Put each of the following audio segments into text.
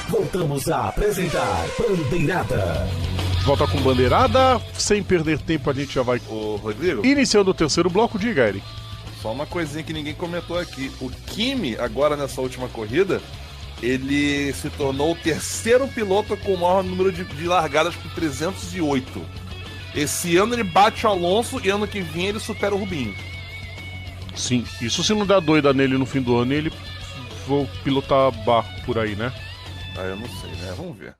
Voltamos a apresentar Bandeirada. Volta com Bandeirada, sem perder tempo a gente já vai... Ô, Rodrigo, iniciando o terceiro bloco, diga, Eric. só uma coisinha que ninguém comentou aqui. O Kimi, agora nessa última corrida, ele se tornou o terceiro piloto com o maior número de largadas, com 308. Esse ano ele bate o Alonso e ano que vem ele supera o Rubinho. Sim, isso se não der doida nele no fim do ano, ele vou pilotar barco por aí, né? Ah, eu não sei, né? Vamos ver.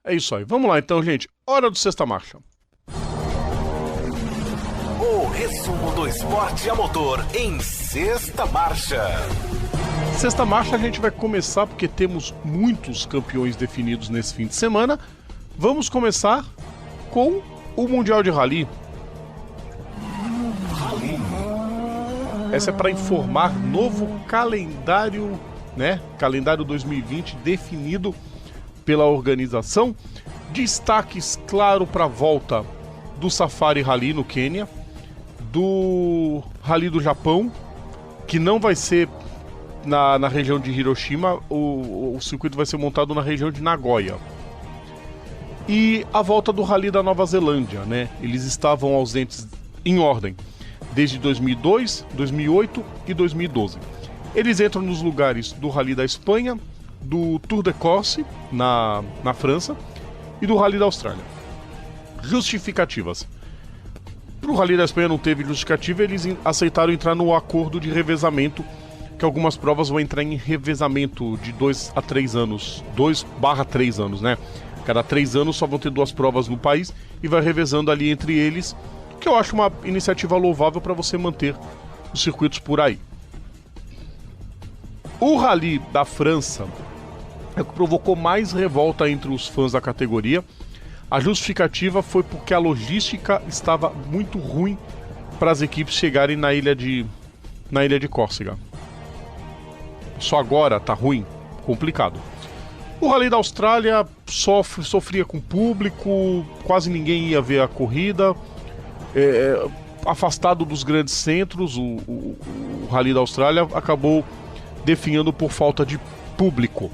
É isso aí. Vamos lá então, gente. Hora do Sexta Marcha. O resumo do esporte a motor em Sexta Marcha. Sexta Marcha a gente vai começar porque temos muitos campeões definidos nesse fim de semana. Vamos começar com o Mundial de Rally. Essa é para informar novo calendário, né? Calendário 2020 definido pela organização. Destaques, claro, para a volta do Safari Rally no Quênia, do Rally do Japão, que não vai ser na região de Hiroshima, o circuito vai ser montado na região de Nagoya. E a volta do Rally da Nova Zelândia, né? Eles estavam ausentes em ordem desde 2002, 2008 e 2012. Eles entram nos lugares do Rally da Espanha, do Tour de Corse, na França, e do Rally da Austrália. Justificativas. Para o Rally da Espanha não teve justificativa, eles aceitaram entrar no acordo de revezamento, que algumas provas vão entrar em revezamento de 2 a 3 anos, 2/3 anos, né? Cada 3 anos só vão ter 2 provas no país e vai revezando ali entre eles, que eu acho uma iniciativa louvável para você manter os circuitos por aí. O Rally da França é o que provocou mais revolta entre os fãs da categoria. A justificativa foi porque a logística estava muito ruim para as equipes chegarem na ilha de Córcega. Só agora tá ruim, complicado. O Rally da Austrália sofria com o público, quase ninguém ia ver a corrida. Afastado dos grandes centros, o Rally da Austrália acabou definhando por falta de público.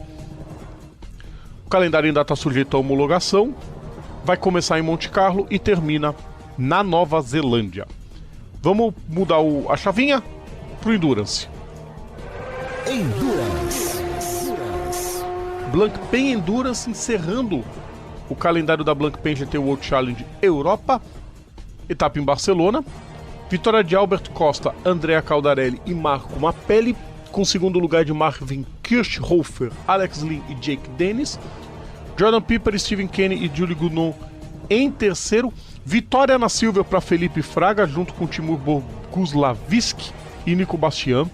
O calendário ainda está sujeito à homologação, vai começar em Monte Carlo e termina na Nova Zelândia. Vamos mudar a chavinha pro Endurance. Blancpain Endurance encerrando o calendário da Blancpain GT World Challenge Europa. Etapa em Barcelona. Vitória de Albert Costa, Andrea Caldarelli e Marco Mappelli, com segundo lugar de Marvin Kirchhofer, Alex Lynn e Jake Dennis. Jordan Piper, Steven Kenny e Julie Gounon em terceiro. Vitória na Silver para Felipe Fraga, junto com Timur Boguslavski e Nico Bastian.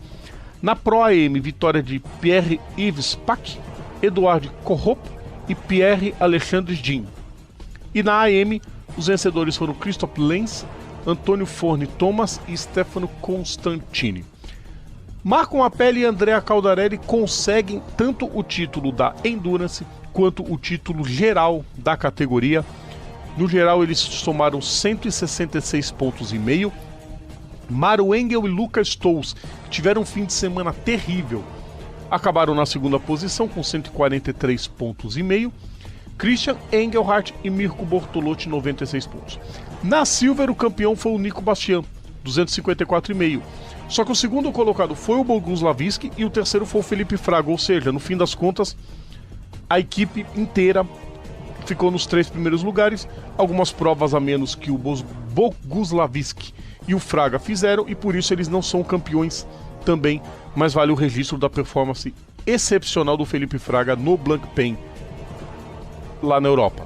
Na Pro AM, vitória de Pierre-Yves Pack, Eduard Korop e Pierre Alexandre Jean. E na AM, os vencedores foram Christoph Lenz, Antônio Forni Thomas e Stefano Constantini. Marco Mappelli e Andrea Caldarelli conseguem tanto o título da Endurance quanto o título geral da categoria. No geral, eles somaram 166,5 pontos. Maro Engel e Lucas Stolz, que tiveram um fim de semana terrível, acabaram na segunda posição com 143,5 pontos. Christian Engelhardt e Mirko Bortolotti, 96 pontos. Na Silver, o campeão foi o Nico Bastian, 254,5. Só que o segundo colocado foi o Boguslavski e o terceiro foi o Felipe Fraga, ou seja, no fim das contas, a equipe inteira ficou nos 3 primeiros lugares, algumas provas a menos que o Boguslavski e o Fraga fizeram, e por isso eles não são campeões também, mas vale o registro da performance excepcional do Felipe Fraga no Blancpain lá na Europa.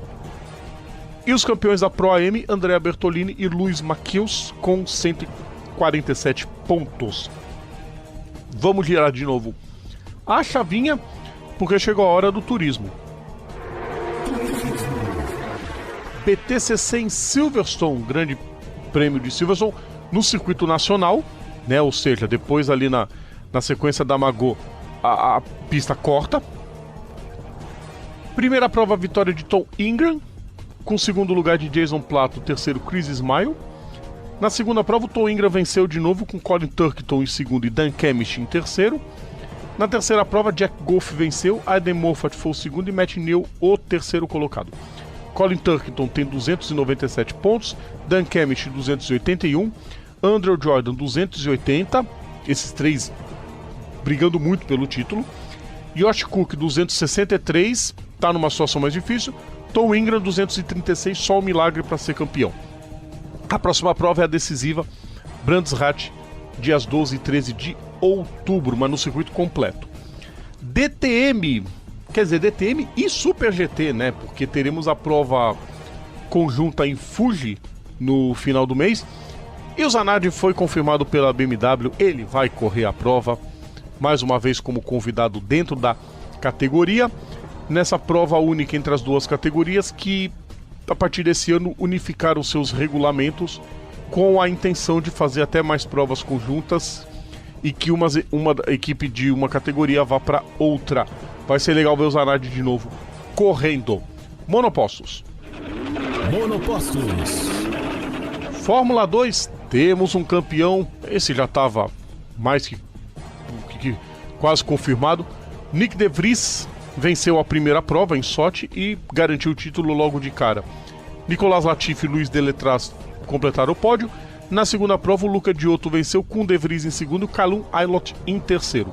E os campeões da Pro AM, Andrea Bertolini e Luiz Maquius, com 147 pontos. Vamos girar de novo a chavinha, porque chegou a hora do turismo. BTCC em Silverstone, grande prêmio de Silverstone, no circuito nacional, né? Ou seja, depois ali na sequência da Magô, a pista corta. Primeira prova, vitória de Tom Ingram, com segundo lugar de Jason Plato, terceiro Chris Smile. Na segunda prova, o Tom Ingram venceu de novo com Colin Turkington em segundo e Dan Kemish em terceiro. Na terceira prova, Jack Goff venceu, Aiden Moffat foi o segundo e Matt Neal o terceiro colocado. Colin Turkington tem 297 pontos, Dan Kemish 281, Andrew Jordan 280, esses três brigando muito pelo título. Josh Cook 263, tá numa situação mais difícil. Tom Ingram 236, só um milagre para ser campeão. A próxima prova é a decisiva, Brands Hatch, dias 12 e 13 de outubro, mas no circuito completo. DTM e Super GT, né? Porque teremos a prova conjunta em Fuji no final do mês. E o Zanardi foi confirmado pela BMW, ele vai correr a prova, mais uma vez como convidado dentro da categoria, nessa prova única entre as duas categorias que, a partir desse ano, unificaram seus regulamentos com a intenção de fazer até mais provas conjuntas e que uma equipe de uma categoria vá para outra. Vai ser legal ver o Zanardi de novo correndo. Monopostos. Fórmula 2, temos um campeão. Esse já estava mais que quase confirmado. Nick De Vries venceu a primeira prova em Sochi e garantiu o título logo de cara. Nicolas Latifi e Luiz Deletraz completaram o pódio. Na segunda prova, o Luca Giotto venceu com De Vries em segundo e Callum Ilott em terceiro.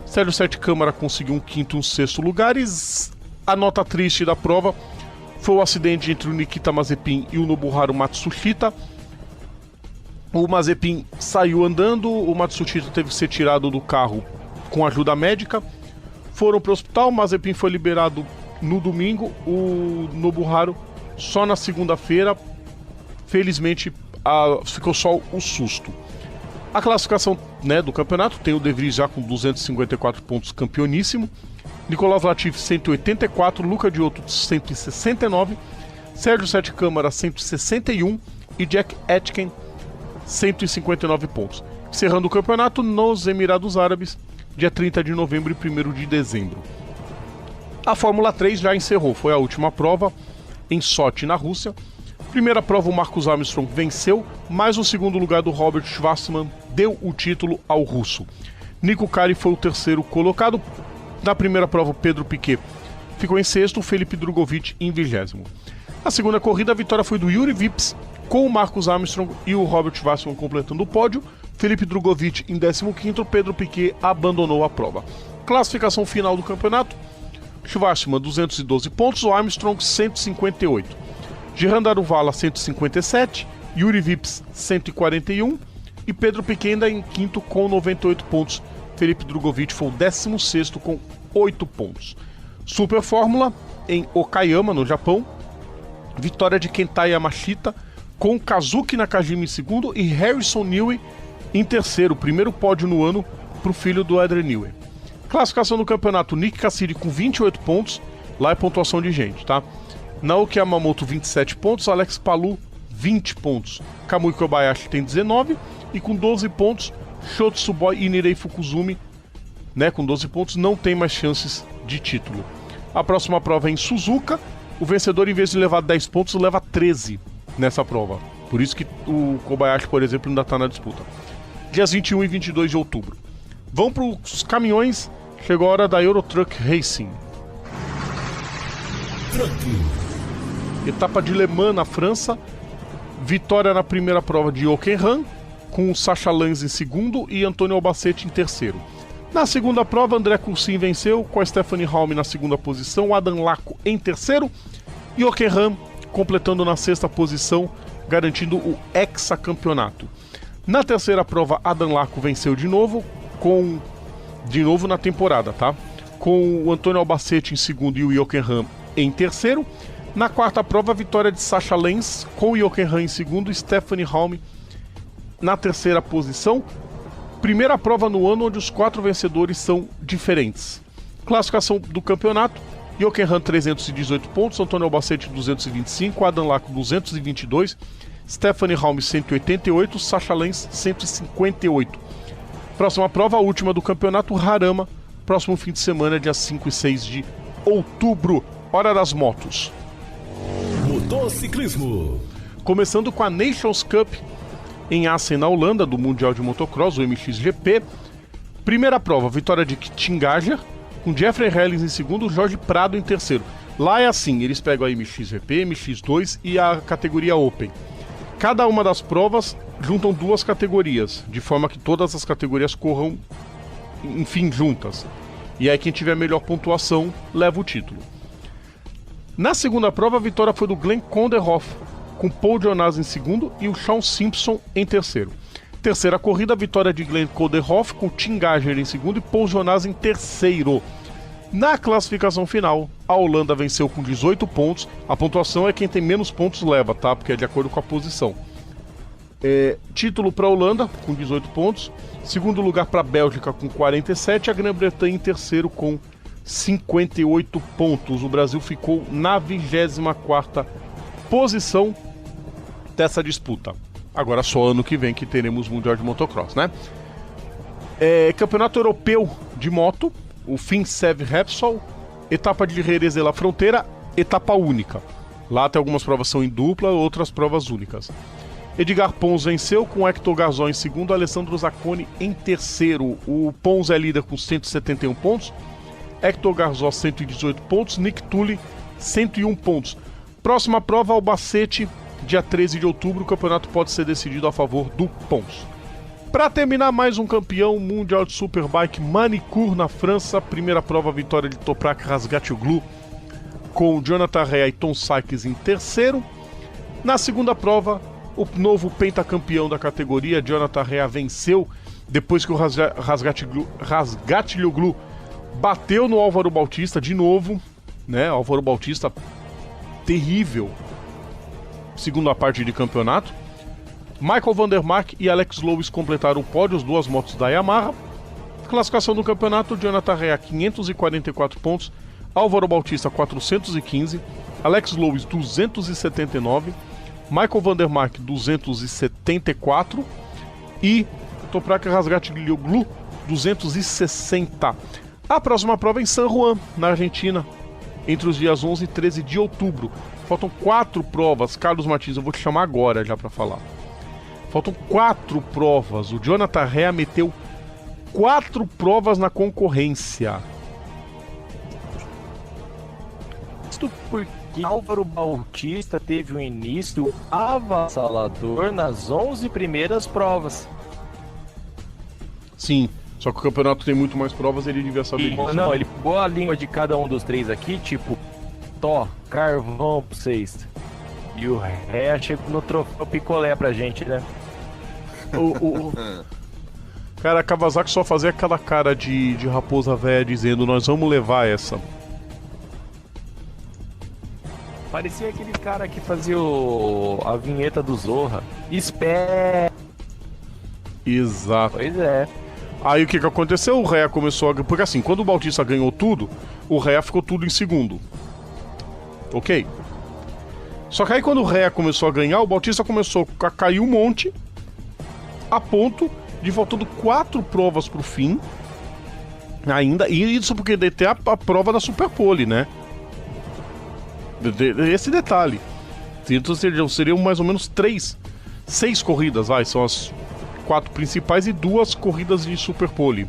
Sérgio Sete Câmara conseguiu um quinto e um sexto lugares. A nota triste da prova foi o acidente entre o Nikita Mazepin e o Nobuharu Matsushita. O Mazepin saiu andando, o Matsushita teve que ser tirado do carro com ajuda médica. Foram para o hospital, o Mazepin foi liberado no domingo, o Nobuharu só na segunda-feira. Felizmente ficou só o susto. A classificação, né, do campeonato tem o De Vries já com 254 pontos, campeoníssimo. Nicolas Latifi 184, Luca Giotto 169, Sérgio Sete Câmara 161 e Jack Aitken 159 pontos. Encerrando o campeonato nos Emirados Árabes, dia 30 de novembro e 1º de dezembro. A Fórmula 3 já encerrou, foi a última prova em Sochi, na Rússia. Primeira prova, o Marcus Armstrong venceu, mas o segundo lugar do Robert Schwarzman deu o título ao russo. Nico Kari foi o terceiro colocado. Na primeira prova, o Pedro Piquet ficou em sexto, o Felipe Drugovich em 20º. Na segunda corrida, a vitória foi do Yuri Vips, com o Marcus Armstrong e o Robert Schwarzman completando o pódio. Felipe Drugovich em 15º, Pedro Piquet abandonou a prova. Classificação final do campeonato: Schwarzman 212 pontos, o Armstrong 158. Gerard Aruvala 157, Yuri Vips 141 e Pedro Piquet ainda em quinto com 98 pontos. Felipe Drugovich foi o 16º com 8 pontos. Super Fórmula em Okayama, no Japão. Vitória de Kenta Yamashita com Kazuki Nakajima em segundo e Harrison Newey em terceiro. Primeiro pódio no ano para o filho do Adrian Newey. Classificação do campeonato: Nick Cassidy com 28 pontos. Lá é pontuação de gente, tá? Naoki Yamamoto 27 pontos, Alex Palou 20 pontos, Kamui Kobayashi tem 19 e com 12 pontos, Shota Tsuboi e Nirei Fukuzumi, né, com 12 pontos, não tem mais chances de título. A próxima prova é em Suzuka, o vencedor, em vez de levar 10 pontos, leva 13 nessa prova, por isso que o Kobayashi, por exemplo, ainda está na disputa. Dias 21 e 22 de outubro. Vão para os caminhões, chegou a hora da Eurotruck Racing. Etapa de Le Mans na França. Vitória na primeira prova de Jochen Ram, com o Sacha Lanz em segundo e Antônio Albacete em terceiro. Na segunda prova, André Coulsin venceu, com a Stephanie Halme na segunda posição, Adam Laco em terceiro e Jochen Ram completando na sexta posição, garantindo o hexacampeonato. Na terceira prova, Adam Laco venceu de novo na temporada, tá? Com o Antônio Albacete em segundo e o Jochen Ram em terceiro. Na quarta prova, a vitória de Sacha Lanz, com o Jochen Ram em segundo e Stephanie Halme na terceira posição. Primeira prova no ano onde os 4 vencedores são diferentes. Classificação do campeonato: Jochen Ram 318 pontos, Antônio Albacete 225, Adam Laco 222, Stephanie Halme 188, Sacha Lanz 158. Próxima prova, a última do campeonato, Harama, próximo fim de semana, dia 5 e 6 de outubro. Hora das motos. Motociclismo. Começando com a Nations Cup em Assen, na Holanda, do Mundial de Motocross, o MXGP. Primeira prova, vitória de Tim Gajser, com Jeffrey Hellings em segundo, Jorge Prado em terceiro. Lá é assim, eles pegam a MXGP, MX2 e a categoria Open. Cada uma das provas juntam 2 categorias, de forma que todas as categorias corram, enfim, juntas. E aí quem tiver melhor pontuação leva o título. Na segunda prova, a vitória foi do Glenn Konderhoff, com Paul Jonas em segundo e o Sean Simpson em terceiro. Terceira corrida, a vitória de Glenn Konderhoff, com Tim Gajser em segundo e Paul Jonas em terceiro. Na classificação final, a Holanda venceu com 18 pontos. A pontuação é quem tem menos pontos leva, tá? Porque é de acordo com a posição. Título para a Holanda, com 18 pontos. Segundo lugar para a Bélgica, com 47. A Grã-Bretanha em terceiro, com 58 pontos. O Brasil ficou na 24ª posição dessa disputa. Agora só ano que vem que teremos Mundial de Motocross, né? Campeonato Europeu de Moto, o FinSev Repsol, etapa de Jerez de la Fronteira, etapa única. Lá tem algumas provas são em dupla, outras provas únicas. Edgar Pons venceu com Hector Garzón em segundo, Alessandro Zacconi em terceiro. O Pons é líder com 171 pontos, Hector Garzón 118 pontos, Nick Tully 101 pontos. Próxima prova, Albacete, dia 13 de outubro, o campeonato pode ser decidido a favor do Pons. Para terminar, mais um campeão mundial de Superbike, Manicourt, na França. Primeira prova, vitória de Toprak Razgatlioglu, com Jonathan Rea e Tom Sykes em terceiro. Na segunda prova, o novo pentacampeão da categoria, Jonathan Rea, venceu depois que o Razgatlioglu bateu no Álvaro Bautista de novo, né? Álvaro Bautista terrível, segunda parte de campeonato. Michael van der Mark e Alex Lowes completaram o pódio, as 2 motos da Yamaha. Classificação do campeonato, Jonathan Rea 544 pontos, Álvaro Bautista 415, Alex Lowes 279, Michael van der Mark 274 e Toprak Razgatlioglu 260. A próxima prova é em San Juan, na Argentina, entre os dias 11 e 13 de outubro. Faltam 4 provas. Carlos Martins, eu vou te chamar agora já para falar. Faltam 4 provas. O Jonathan Rea meteu 4 provas na concorrência. Isto porque Álvaro Bautista teve um início avassalador nas 11 primeiras provas. Sim, só que o campeonato tem muito mais provas, ele devia saber disso. Não, ele pegou a língua de cada um dos 3 aqui, tipo, carvão pra vocês. E o Rea chegou no troféu picolé pra gente, né? Cara, a Kawasaki só fazia aquela cara de raposa velha dizendo: nós vamos levar essa. Parecia aquele cara que fazia a vinheta do Zorra. Espera. Exato. Pois é. Aí o que aconteceu? O Rea começou a... Porque assim, quando o Bautista ganhou tudo, o Rea ficou tudo em segundo. Ok? Só que aí quando o Rea começou a ganhar, o Bautista começou a cair um monte, a ponto de faltando 4 provas pro fim ainda. E isso porque tem a prova da Superpole, né? Esse detalhe. Então seriam mais ou menos 6 corridas, vai. São as 4 principais e 2 corridas de Superpole.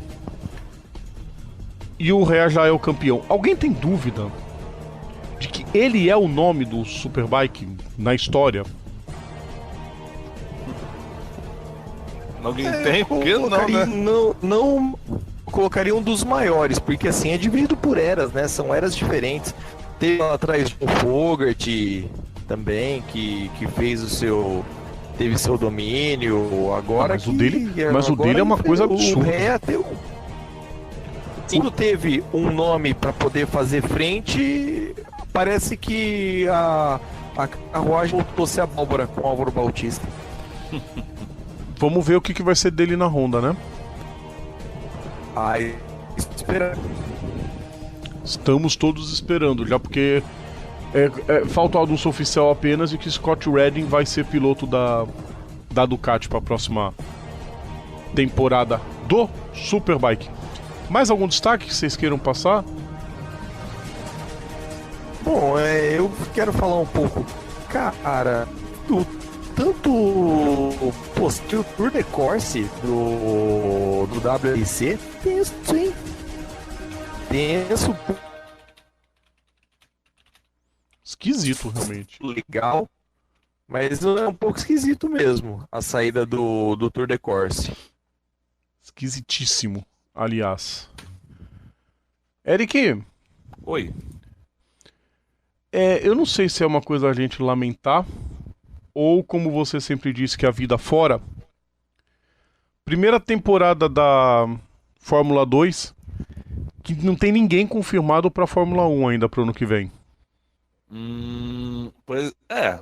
E o Rea já é o campeão. Alguém tem dúvida de que ele é o nome do Superbike na história? Alguém tem? Por que não, né? Não colocaria um dos maiores, porque assim, é dividido por eras, né? São eras diferentes. Teve lá atrás o Fogarty também, que fez teve seu domínio, agora mas o dele é uma coisa absurda. Quando teve um nome para poder fazer frente, parece que a carruagem voltou-se a abóbora com o Álvaro Bautista. Vamos ver o que vai ser dele na Honda, né? Ai, espera. Estamos todos esperando, já porque falta o anúncio oficial apenas de que Scott Redding vai ser piloto da Ducati para a próxima temporada do Superbike. Mais algum destaque que vocês queiram passar? Bom, eu quero falar um pouco. Cara, tanto pô, que o Tour de Corse do WRC tenso, hein? Tenso, Esquisito, realmente. legal, mas é um pouco esquisito mesmo a saída do Tour de Corse. Esquisitíssimo, aliás. Eric, Oi. eu não sei se é uma coisa a gente lamentar, ou como você sempre disse, que a vida fora. Primeira temporada da Fórmula 2, que não tem ninguém confirmado pra Fórmula 1 ainda pro ano que vem. Pois é.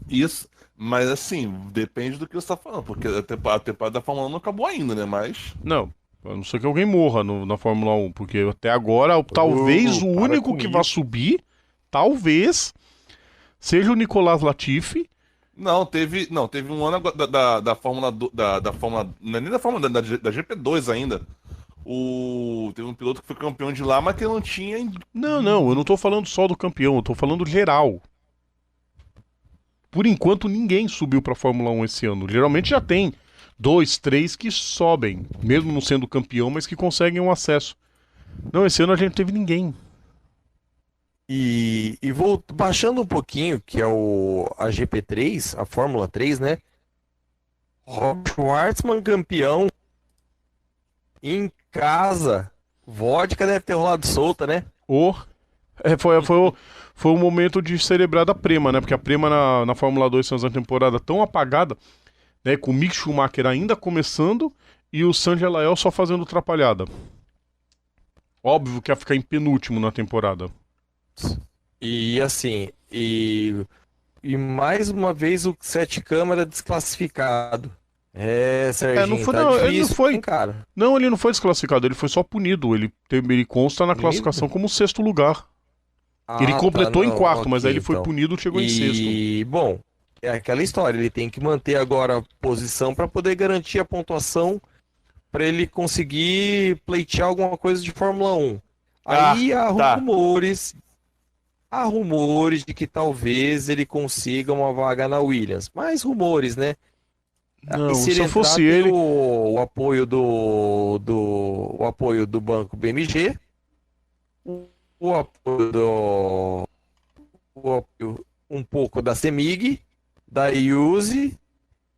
Isso. Mas assim, depende do que você tá falando, porque a temporada da Fórmula 1 não acabou ainda, né? Mas. Não, a não ser que alguém morra na Fórmula 1, porque até agora, talvez o para único com que isso. vai subir, talvez, seja o Nicolas Latifi. Não, teve um ano da Fórmula da Fórmula, não é nem da Fórmula da GP2 ainda. Teve um piloto que foi campeão de lá, mas que não tinha. Não, eu não tô falando só do campeão, eu tô falando geral. Por enquanto, ninguém subiu pra Fórmula 1 esse ano. Geralmente já tem 2, 3 que sobem, mesmo não sendo campeão, mas que conseguem um acesso. Não, esse ano a gente não teve ninguém. E baixando um pouquinho, que é a GP3, a Fórmula 3, né? Rob Schwartzman campeão em casa. Vodka deve ter rolado solta, né? Foi o momento de celebrar da Prema, né? Porque a Prema na Fórmula 2 fez uma temporada tão apagada, né? Com o Mick Schumacher ainda começando e o Sanjay Lael só fazendo atrapalhada. Óbvio que ia ficar em penúltimo na temporada. E assim, e mais uma vez o Sete Câmara desclassificado. Serginho, não foi, tá não, ele difícil, não foi. hein, cara? Não, ele não foi desclassificado, ele foi só punido. Ele consta na classificação como sexto lugar. Ele completou em quarto, mas aí ele foi punido e chegou em sexto. E, bom, é aquela história, ele tem que manter agora a posição para poder garantir a pontuação para ele conseguir pleitear alguma coisa de Fórmula 1. Aí há rumores de que talvez ele consiga uma vaga na Williams. Mais rumores, né? Não, E se se eu ele fosse entrar, tem ele. o apoio o apoio do Banco BMG, o apoio um pouco da CEMIG, da IUSE,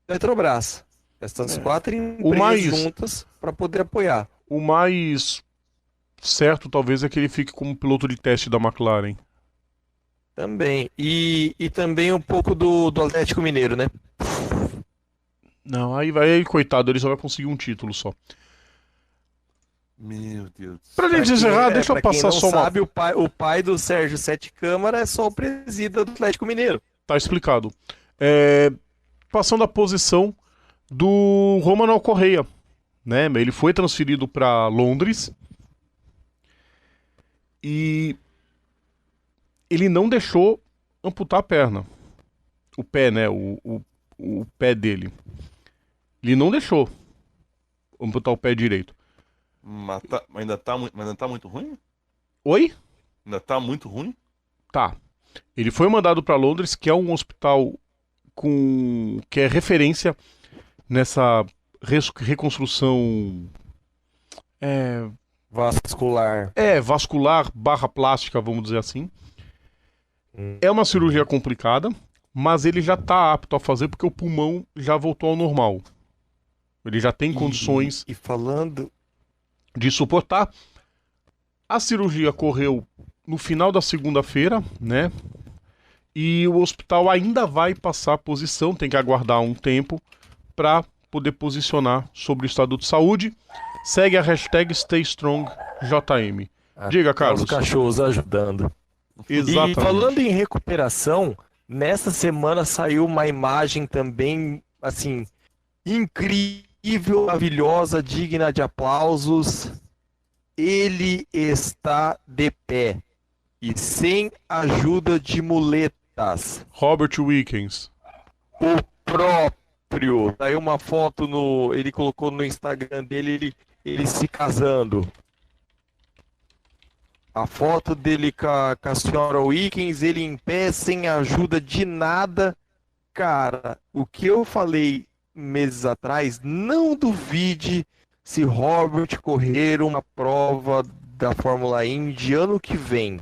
da Petrobras. Essas quatro empresas juntas para poder apoiar. O mais certo, talvez, é que ele fique como piloto de teste da McLaren. Também. E também um pouco do Atlético Mineiro, né? Não, aí, coitado, ele só vai conseguir um título só. Meu Deus. Pra gente encerrar, deixa eu pra passar quem só não uma. sabe, o pai do Sérgio Sete Câmara é só o presida do Atlético Mineiro. Tá explicado. Passando a posição do Romano Correia, né? Ele foi transferido para Londres e ele não deixou amputar a perna, o pé, né? O pé dele. Ele não deixou amputar o pé direito. Mas ainda tá muito ruim? Oi? Ainda tá muito ruim? Tá. Ele foi mandado para Londres, que é um hospital que é referência nessa reconstrução Vascular. vascular / plástica, vamos dizer assim. É uma cirurgia complicada, mas ele já tá apto a fazer porque o pulmão já voltou ao normal. Ele já tem condições E falando... de suportar. A cirurgia correu no final da segunda-feira, né? E o hospital ainda vai passar a posição, tem que aguardar um tempo para poder posicionar sobre o estado de saúde. Segue a hashtag StayStrongJM. Diga, Carlos. Os cachorros ajudando. Exatamente. E falando em recuperação, nessa semana saiu uma imagem também, assim, incrível, maravilhosa, digna de aplausos. Ele está de pé e sem ajuda de muletas. Robert Wickens. O próprio. Saiu uma foto ele colocou no Instagram dele, ele se casando. A foto dele com a senhora Wickens, ele em pé, sem ajuda de nada. Cara, o que eu falei meses atrás, não duvide se Robert correr uma prova da Fórmula Indy ano que vem.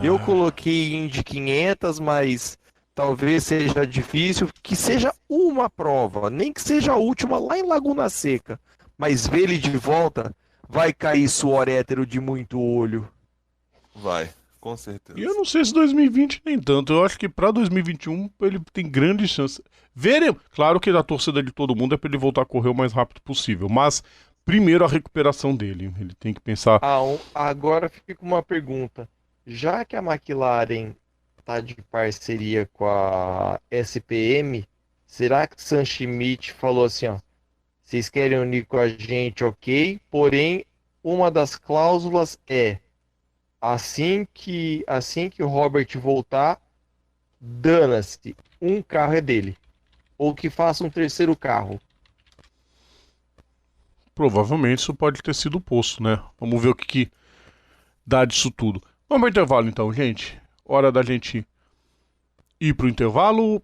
Eu coloquei Indy 500, mas talvez seja difícil que seja uma prova, nem que seja a última lá em Laguna Seca. Mas ver ele de volta, vai cair suor hétero de muito olho. Vai, com certeza. E eu não sei se 2020 nem tanto. Eu acho que pra 2021 ele tem grandes chances. Veremos. Claro que a torcida de todo mundo é pra ele voltar a correr o mais rápido possível. Mas primeiro a recuperação dele. Ele tem que pensar. Agora fica uma pergunta. Já que a McLaren está de parceria com a SPM, será que Sam Schmidt falou assim, ó, vocês querem unir com a gente, ok? Porém, uma das cláusulas é assim que o Robert voltar, dana-se, um carro é dele. Ou que faça um terceiro carro. Provavelmente isso pode ter sido posto, né? Vamos ver o que dá disso tudo. Vamos ao intervalo então, gente. Hora da gente ir pro intervalo.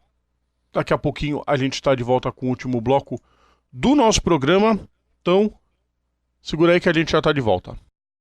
Daqui a pouquinho a gente está de volta com o último bloco do nosso programa. Então, segura aí que a gente já está de volta.